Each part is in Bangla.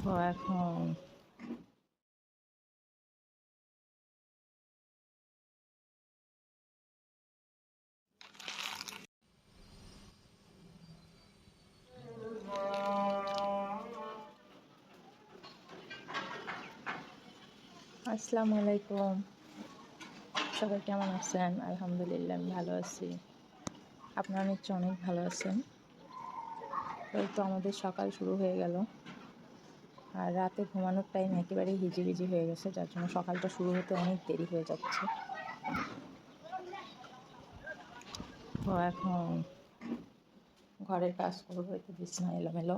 তো এখন আসসালামু আলাইকুম, সবাই কেমন আছেন? আলহামদুলিল্লাহ আমি ভালো আছি। আপনারা নিশ্চয় অনেক ভালো আছেন। এই তো আমাদের সকাল শুরু হয়ে গেল, আর রাতে ঘুমানোর টাইম একেবারেই হিজিবিজি হয়ে গেছে, যার জন্য সকালটা শুরু হতে অনেক দেরি হয়ে যাচ্ছে। তো এখন ঘরের কাজ করবো, একটু বিছানা এলোমেলো।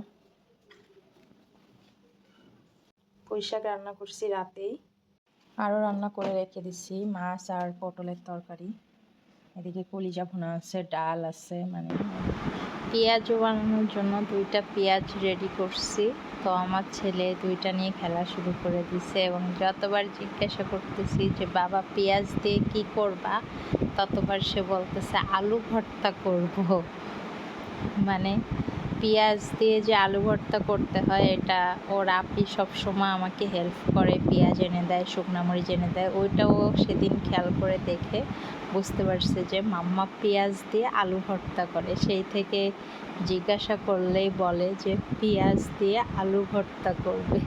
পুঁই শাক রান্না করছি রাতেই, আরও রান্না করে রেখে দিছি মাছ আর পটলের তরকারি। এদিকে কলিজা ভুনা আছে, ডাল আছে, মানে পেঁয়াজও বানানোর জন্য 2টা পেঁয়াজ রেডি করছি। তো আমার ছেলে 2টা নিয়ে খেলা শুরু করে দিছে, এবং যতবার জিজ্ঞাসা করতেছি যে বাবা পেঁয়াজ দিয়ে কি করবা, ততবার সে বলতেছে আলু ভর্তা করব। মানে পেঁয়াজ দিয়ে যে আলু ভর্তা করতে হয়, এটা ওর আপি সবসময় আমাকে হেল্প করে, পেঁয়াজ এনে দেয়, শুকনো মরিচ এনে দেয়। ওইটাও সেদিন খেয়াল করে দেখে বুঝতে পারছে যে মাম্মা পেঁয়াজ দিয়ে আলু ভর্তা করে। সেই থেকে জিজ্ঞাসা করলেই বলে যে পেঁয়াজ দিয়ে আলু ভর্তা করবে।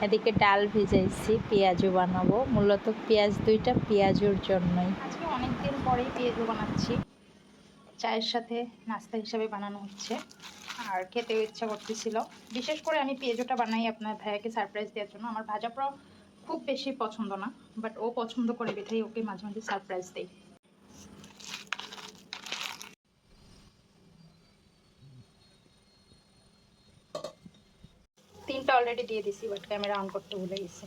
এদিকে ডাল ভিজাইছি, পেঁয়াজও বানাবো। মূলত পেঁয়াজ 2টা পেঁয়াজুর জন্যই। আজকে অনেকদিন পরেই পেঁয়াজও বানাচ্ছি, চায়ের সাথে নাস্তা হিসাবে বানানো হচ্ছে, আর খেতেও ইচ্ছা করতেছিল। বিশেষ করে আমি পেঁয়াজটা বানাই আপনার ভাইয়াকে সারপ্রাইজ দেওয়ার জন্য। আমার ভাজা পোড়া খুব বেশি পছন্দ না, বাট ও পছন্দ করে বিধাই ওকে মাঝে মাঝে সারপ্রাইজ দেই। তিনটা অলরেডি দিয়ে দিছি, বাট ক্যামেরা অন করতে ভুলে গেছি।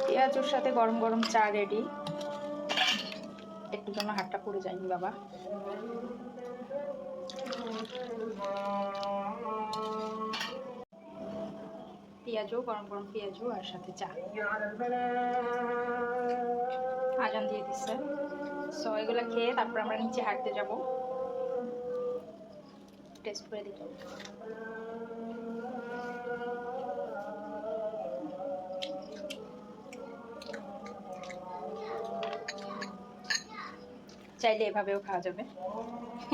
পেঁয়াজের সাথে গরম গরম চা রেডি। একটু জন্য হাতটা পুড়ে যায়নি বাবা। পেঁয়াজও গরম গরম পেঁয়াজও, আর সাথে চা। আজান দিয়ে দিচ্ছে, সো এগুলো খেয়ে তারপর আমরা নিচে হাঁটতে যাব। টেস্ট করে দিই। চাইলে এভাবেও খাওয়া যাবে,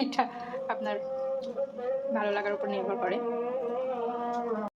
এটা আপনার ভালো লাগার উপর নির্ভর করে।